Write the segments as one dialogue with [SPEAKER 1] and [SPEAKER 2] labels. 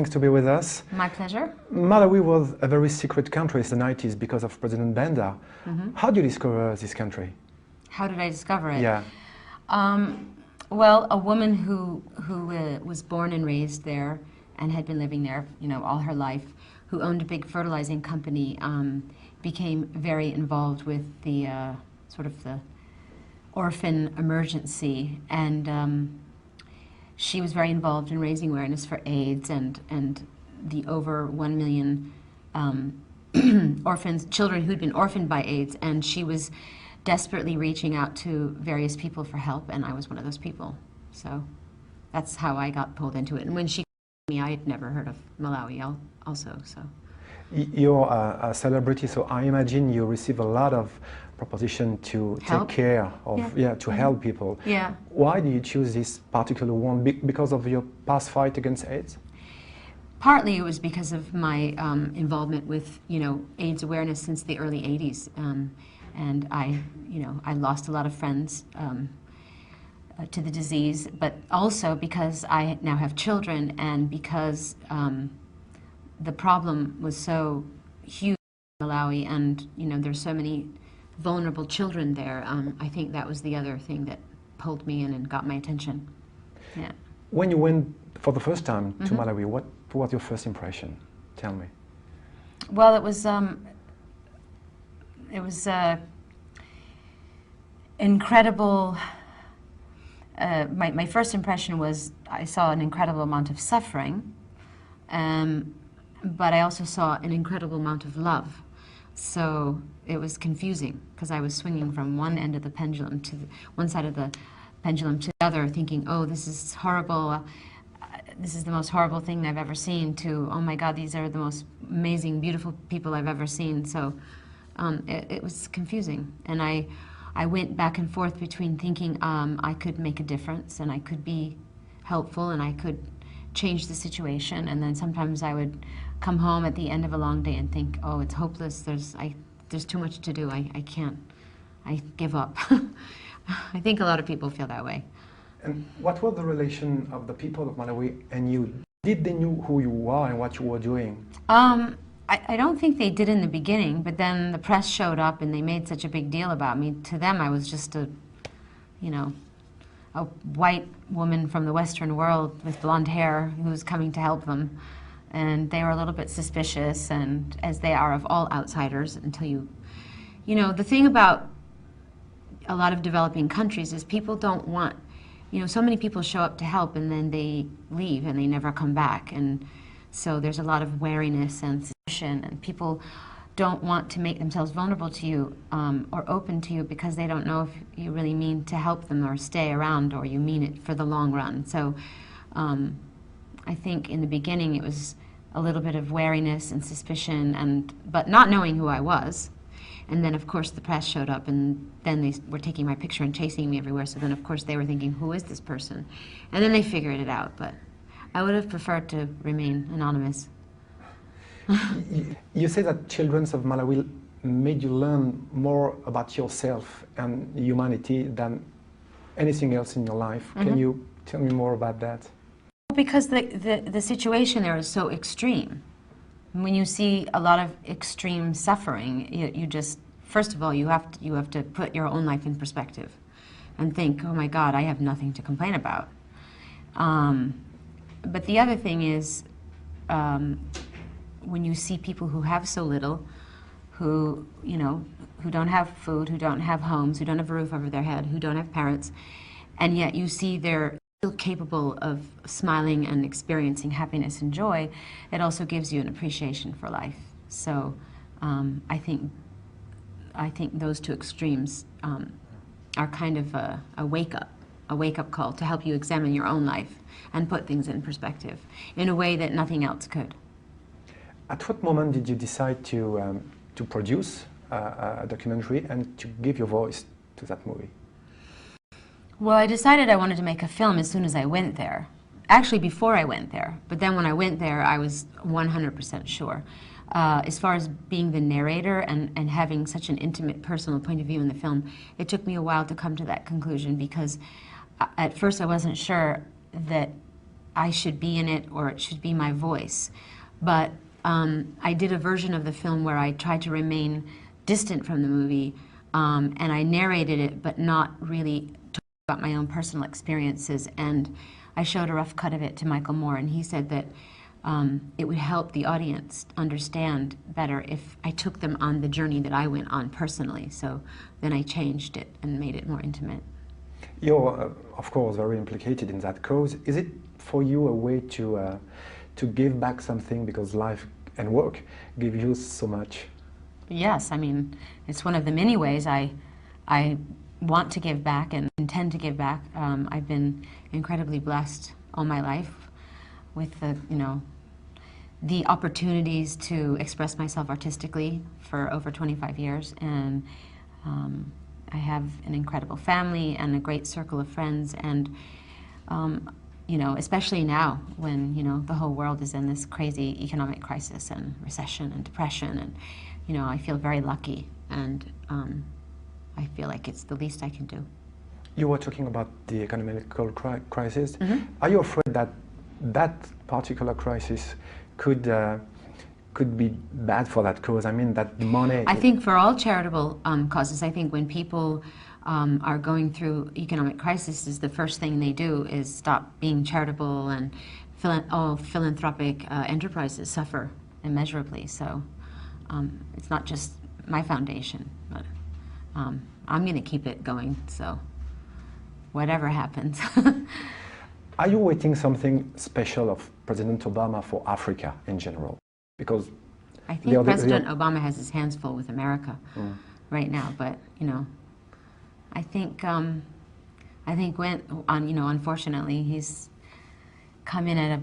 [SPEAKER 1] Thanks to be with us.
[SPEAKER 2] My pleasure.
[SPEAKER 1] Malawi was a very secret country in the 90s because of President Banda. How did you discover this country?
[SPEAKER 2] How did I discover it?
[SPEAKER 1] Yeah.
[SPEAKER 2] Well, a woman who was born and raised there and had been living there, all her life, who owned a big fertilizing company, became very involved with the sort of the orphan emergency, and she was very involved in raising awareness for AIDS and the over 1 million children who'd been orphaned by AIDS, and she was desperately reaching out to various people for help, and I was one of those people. So that's how I got pulled into it. And when she called me, I had never heard of Malawi also. So
[SPEAKER 1] You're a celebrity, so I imagine you receive a lot of proposition to
[SPEAKER 2] help?
[SPEAKER 1] Take care of, to help people.
[SPEAKER 2] Yeah.
[SPEAKER 1] Why do you choose this particular one? Because of your past fight against AIDS?
[SPEAKER 2] Partly it was because of my involvement with, AIDS awareness since the early 80s. And I lost a lot of friends to the disease, but also because I now have children, and because the problem was so huge in Malawi, and there's so many vulnerable children there. I think that was the other thing that pulled me in and got my attention. Yeah.
[SPEAKER 1] When you went for the first time to Malawi, what was your first impression? Tell me.
[SPEAKER 2] Well, it was incredible. My first impression was I saw an incredible amount of suffering, but I also saw an incredible amount of love. So it was confusing because I was swinging from one end of the pendulum to one side of the pendulum to the other, thinking, oh, this is horrible. This is the most horrible thing I've ever seen, to, oh my God, these are the most amazing, beautiful people I've ever seen. So it was confusing. And I went back and forth between thinking I could make a difference and I could be helpful and I could change the situation. And then sometimes I would come home at the end of a long day and think, oh, it's hopeless. There's too much to do. I can't. I give up. I think a lot of people feel that way.
[SPEAKER 1] And what was the relation of the people of Malawi and you? Did they know who you are and what you were doing?
[SPEAKER 2] I don't think they did in the beginning, but then the press showed up and they made such a big deal about me. To them, I was just a white woman from the Western world with blonde hair who was coming to help them. And they were a little bit suspicious, and as they are of all outsiders, until the thing about a lot of developing countries is people don't want, so many people show up to help and then they leave and they never come back. And so there's a lot of wariness and suspicion, and people don't want to make themselves vulnerable to you or open to you because they don't know if you really mean to help them or stay around, or you mean it for the long run. So I think in the beginning it was a little bit of wariness and suspicion, but not knowing who I was. And then of course the press showed up, and then they were taking my picture and chasing me everywhere. So then of course they were thinking, who is this person? And then they figured it out, but I would have preferred to remain anonymous.
[SPEAKER 1] You say that children of Malawi made you learn more about yourself and humanity than anything else in your life. Can you tell me more about that?
[SPEAKER 2] Because the situation there is so extreme. When you see a lot of extreme suffering, you just, first of all, you have to put your own life in perspective and think, oh my God, I have nothing to complain about. But the other thing is, when you see people who have so little, who don't have food, who don't have homes, who don't have a roof over their head, who don't have parents, and yet you see they're still capable of smiling and experiencing happiness and joy, it also gives you an appreciation for life. So I think those two extremes are kind of a wake-up call to help you examine your own life and put things in perspective in a way that nothing else could.
[SPEAKER 1] At what moment did you decide to produce a documentary and to give your voice to that movie?
[SPEAKER 2] Well, I decided I wanted to make a film as soon as I went there. Actually, before I went there. But then when I went there, I was 100% sure. As far as being the narrator and having such an intimate, personal point of view in the film, it took me a while to come to that conclusion, because at first I wasn't sure that I should be in it or it should be my voice. But I did a version of the film where I tried to remain distant from the movie, and I narrated it, but not really talking about my own personal experiences. And I showed a rough cut of it to Michael Moore, and he said that it would help the audience understand better if I took them on the journey that I went on personally. So then I changed it and made it more intimate.
[SPEAKER 1] You're, of course, very implicated in that cause. Is it for you a way to give back something, because life and work give you so much?
[SPEAKER 2] Yes, I mean, it's one of the many ways I want to give back and intend to give back. I've been incredibly blessed all my life with the opportunities to express myself artistically for over 25 years, and I have an incredible family and a great circle of friends, and especially now when the whole world is in this crazy economic crisis and recession and depression, and I feel very lucky, and I feel like it's the least I can do.
[SPEAKER 1] You were talking about the economical crisis.
[SPEAKER 2] Mm-hmm.
[SPEAKER 1] Are you afraid that that particular crisis could be bad for that cause? I mean, that money...
[SPEAKER 2] I think for all charitable causes, I think when people are going through economic crises, the first thing they do is stop being charitable, and all philanthropic enterprises suffer immeasurably. So it's not just my foundation, but I'm going to keep it going, so whatever happens.
[SPEAKER 1] Are you waiting something special of President Obama for Africa in general? Because
[SPEAKER 2] I think President Obama has his hands full with America right now, but I think unfortunately he's come in at a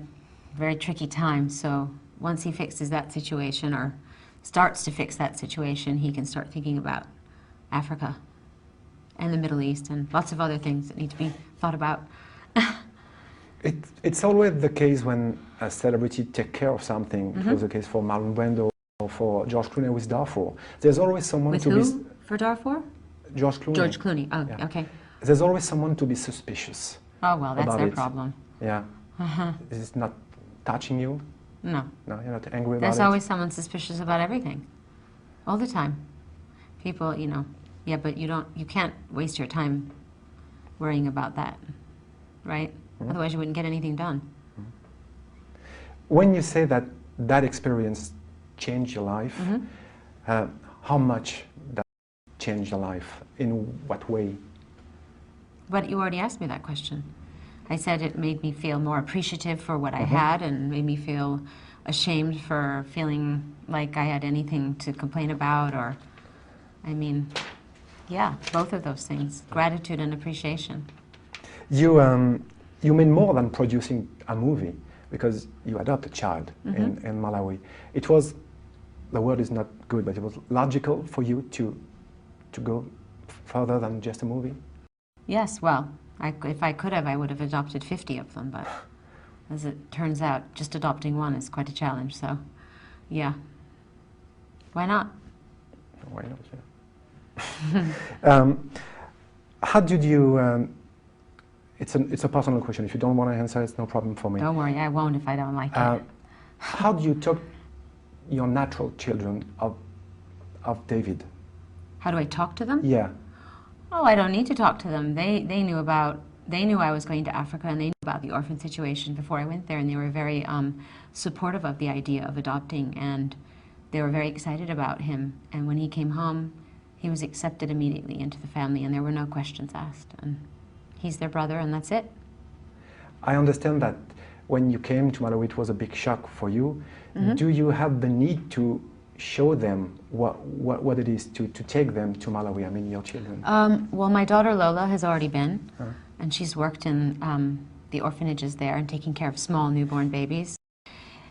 [SPEAKER 2] very tricky time. So once he fixes that situation, or starts to fix that situation, he can start thinking about Africa and the Middle East and lots of other things that need to be thought about.
[SPEAKER 1] It's always the case when a celebrity takes care of something. Mm-hmm. It was the case for Marlon Brando or for George Clooney with Darfur. There's always someone
[SPEAKER 2] with
[SPEAKER 1] to
[SPEAKER 2] who?
[SPEAKER 1] be...
[SPEAKER 2] For Darfur?
[SPEAKER 1] George Clooney.
[SPEAKER 2] George Clooney, oh,
[SPEAKER 1] yeah.
[SPEAKER 2] Okay.
[SPEAKER 1] There's always someone to be suspicious.
[SPEAKER 2] Oh, well, that's their
[SPEAKER 1] it.
[SPEAKER 2] problem.
[SPEAKER 1] Yeah. Is it not touching you?
[SPEAKER 2] No.
[SPEAKER 1] No, you're not angry about
[SPEAKER 2] There's
[SPEAKER 1] it?
[SPEAKER 2] always someone suspicious about everything. All the time. People, yeah, but you can't waste your time worrying about that, right? Mm-hmm. Otherwise you wouldn't get anything done.
[SPEAKER 1] Mm-hmm. When you say that that experience changed your life, how much that changed your life? In what way?
[SPEAKER 2] But you already asked me that question. I said it made me feel more appreciative for what I had, and made me feel ashamed for feeling like I had anything to complain about, or, I mean, yeah, both of those things, gratitude and appreciation.
[SPEAKER 1] You mean more than producing a movie, because you adopt a child in Malawi. It was, the word is not good, but it was logical for you to go further than just a movie?
[SPEAKER 2] Yes, well, if I could have, I would have adopted 50 of them, but as it turns out, just adopting one is quite a challenge, so yeah. Why not?
[SPEAKER 1] Why not, yeah. How did you, it's a personal question, if you don't want to answer, it's no problem for me.
[SPEAKER 2] Don't worry, I won't if I don't like it.
[SPEAKER 1] How do you talk your natural children of David?
[SPEAKER 2] How do I talk to them?
[SPEAKER 1] Yeah.
[SPEAKER 2] Oh, I don't need to talk to them. They knew I was going to Africa, and they knew about the orphan situation before I went there, and they were very supportive of the idea of adopting, and they were very excited about him. And when he came home, he was accepted immediately into the family, and there were no questions asked. And he's their brother, and that's it.
[SPEAKER 1] I understand that when you came to Malawi, it was a big shock for you. Do you have the need to show them what it is to take them to Malawi, I mean your children?
[SPEAKER 2] Well, my daughter Lola has already been, and she's worked in the orphanages there and taking care of small newborn babies,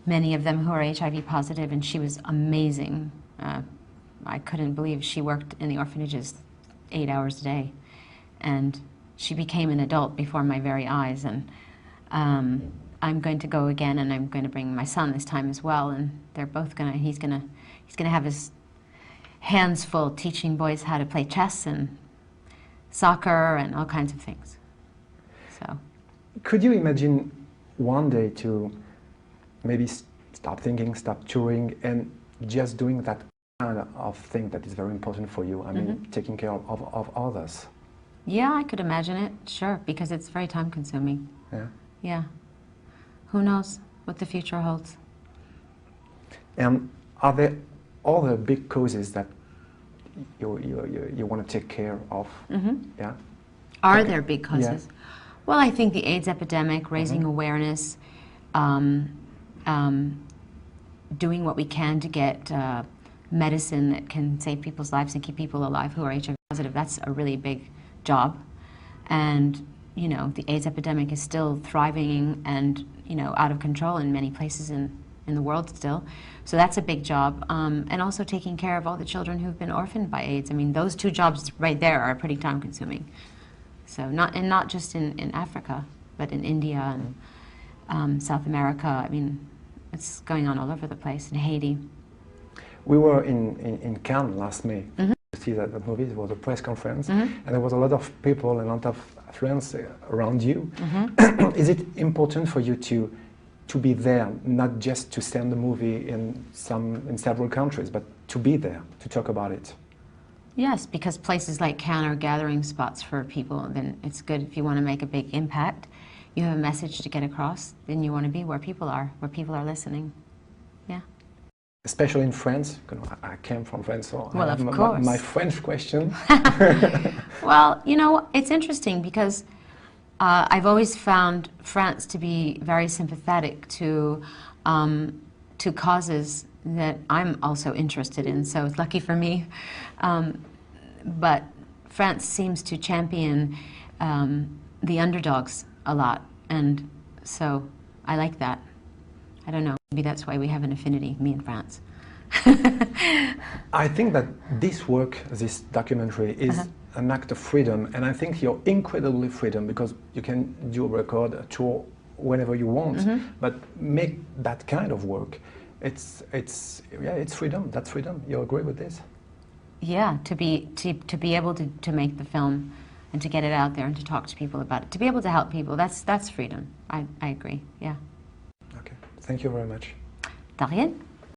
[SPEAKER 2] many of them who are HIV positive, and she was amazing. I couldn't believe she worked in the orphanages 8 hours a day, and she became an adult before my very eyes, and I'm going to go again, and I'm going to bring my son this time as well, and they're both he's gonna have his hands full teaching boys how to play chess and soccer and all kinds of things. So,
[SPEAKER 1] could you imagine one day to maybe stop thinking, stop touring, and just doing that kind of thing that is very important for you? I mean, taking care of others.
[SPEAKER 2] Yeah, I could imagine it, sure, because it's very time consuming.
[SPEAKER 1] Yeah.
[SPEAKER 2] Yeah. Who knows what the future holds?
[SPEAKER 1] And are there other big causes that you want to take care of? Yeah.
[SPEAKER 2] Are there big causes?
[SPEAKER 1] Yeah.
[SPEAKER 2] Well, I think the AIDS epidemic, raising awareness, doing what we can to get medicine that can save people's lives and keep people alive who are HIV positive, that's a really big job. And, you know, the AIDS epidemic is still thriving and, you know, out of control in many places in the world still. So that's a big job. And also taking care of all the children who've been orphaned by AIDS. I mean, those two jobs right there are pretty time consuming. So not just in Africa, but in India and South America. I mean, it's going on all over the place, in Haiti.
[SPEAKER 1] We were in Cannes last May to see that movie. It was a press conference, and there was a lot of people and a lot of friends around you. Is it important for you to be there, not just to send the movie in several countries, but to be there, to talk about it?
[SPEAKER 2] Yes, because places like Cannes are gathering spots for people. Then it's good if you want to make a big impact. You have a message to get across, then you want to be where people are listening. Yeah.
[SPEAKER 1] Especially in France, because I came from France, so
[SPEAKER 2] well,
[SPEAKER 1] I have my French question.
[SPEAKER 2] Well, you know, it's interesting because I've always found France to be very sympathetic to causes that I'm also interested in, so it's lucky for me. But France seems to champion the underdogs a lot, and so I like that. I don't know, maybe that's why we have an affinity, me and France.
[SPEAKER 1] I think that this work, this documentary, is an act of freedom, and I think you're incredibly freedom because you can do a record, a tour, whenever you want, but make that kind of work. It's freedom. That's freedom. You agree with this?
[SPEAKER 2] Yeah, to be able to make the film and to get it out there and to talk to people about it, to be able to help people, that's freedom. I agree. Yeah.
[SPEAKER 1] Okay. Thank you very much.
[SPEAKER 2] De rien.